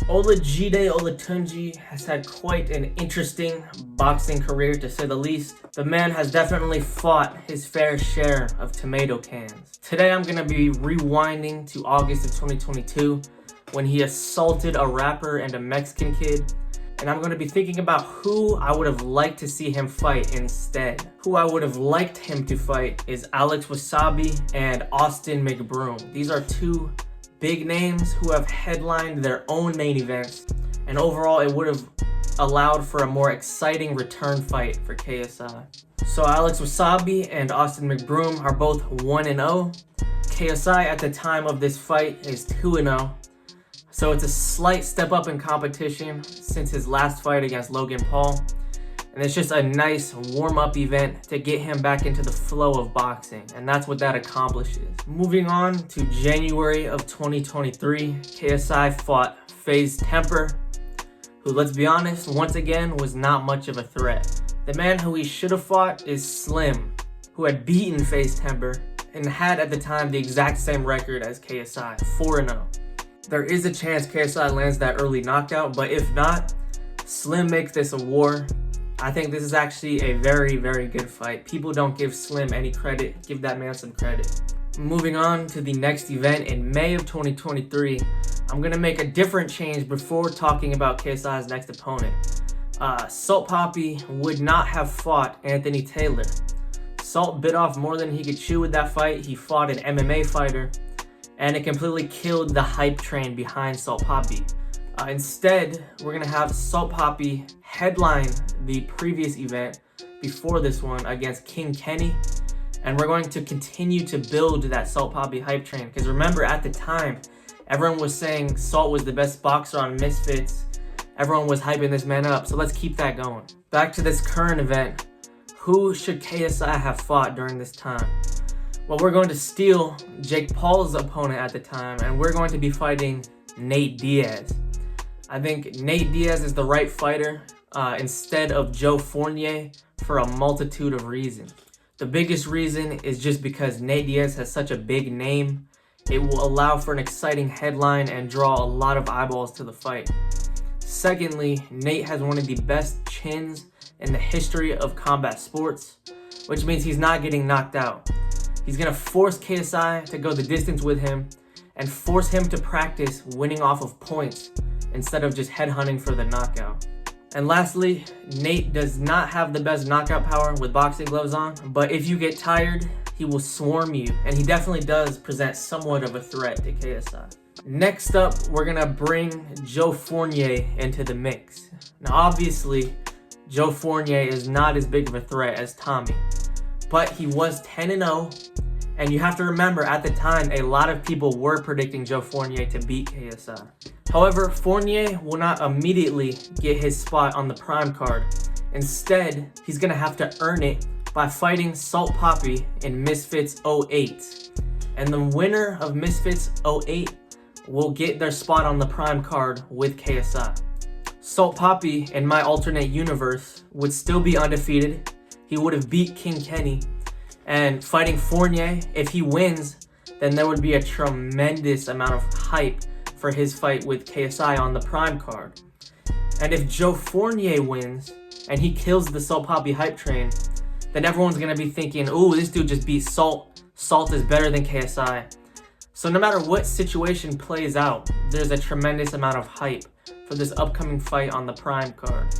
Olajide Olatunji has had quite an interesting boxing career, to say the least. The man has definitely fought his fair share of tomato cans. Today I'm going to be rewinding to August of 2022 when he assaulted a rapper and a Mexican kid. And I'm going to be thinking about who I would have liked to see him fight instead. Who I would have liked him to fight is Alex Wasabi and Austin McBroom. These are two big names who have headlined their own main events, and overall it would have allowed for a more exciting return fight for KSI. So Alex Wasabi and Austin McBroom are both 1-0. KSI at the time of this fight is 2-0. So it's a slight step up in competition since his last fight against Logan Paul. And it's just a nice warm-up event to get him back into the flow of boxing. And that's what that accomplishes. Moving on to January of 2023, KSI fought FaZe Temper, who, let's be honest, once again was not much of a threat. The man who he should have fought is Slim, who had beaten FaZe Temper and had at the time the exact same record as KSI, 4-0. There is a chance KSI lands that early knockout, but if not, Slim makes this a war. I think this is actually a very, very good fight. People don't give Slim any credit. Give that man some credit. Moving on to the next event in May of 2023, I'm going to make a different change before talking about KSI's next opponent. Salt Papi would not have fought Anthony Taylor. Salt bit off more than he could chew with that fight. He fought an MMA fighter, and it completely killed the hype train behind Salt Papi. Instead, we're going to have Salt Papi headline the previous event before this one against King Kenny. And we're going to continue to build that Salt Papi hype train. Because remember, at the time, everyone was saying Salt was the best boxer on Misfits. Everyone was hyping this man up. So let's keep that going. Back to this current event. Who should KSI have fought during this time? Well, we're going to steal Jake Paul's opponent at the time. And we're going to be fighting Nate Diaz. I think Nate Diaz is the right fighter instead of Joe Fournier for a multitude of reasons. The biggest reason is just because Nate Diaz has such a big name. It will allow for an exciting headline and draw a lot of eyeballs to the fight. Secondly, Nate has one of the best chins in the history of combat sports, which means he's not getting knocked out. He's going to force KSI to go the distance with him and force him to practice winning off of points instead of just headhunting for the knockout. And lastly, Nate does not have the best knockout power with boxing gloves on, but if you get tired, he will swarm you, and he definitely does present somewhat of a threat to KSI. Next up, we're gonna bring Joe Fournier into the mix. Now obviously, Joe Fournier is not as big of a threat as Tommy, but he was 10-0, and you have to remember at the time, a lot of people were predicting Joe Fournier to beat KSI. However, Fournier will not immediately get his spot on the Prime card. Instead, he's going to have to earn it by fighting Salt Papi in Misfits 08. And the winner of Misfits 08 will get their spot on the Prime card with KSI. Salt Papi, in my alternate universe, would still be undefeated. He would have beat King Kenny. And fighting Fournier, if he wins, then there would be a tremendous amount of hype for his fight with KSI on the Prime card. And if Joe Fournier wins and he kills the Salt Papi hype train, then everyone's gonna be thinking, ooh, this dude just beat Salt. Salt is better than KSI. So no matter what situation plays out, there's a tremendous amount of hype for this upcoming fight on the Prime card.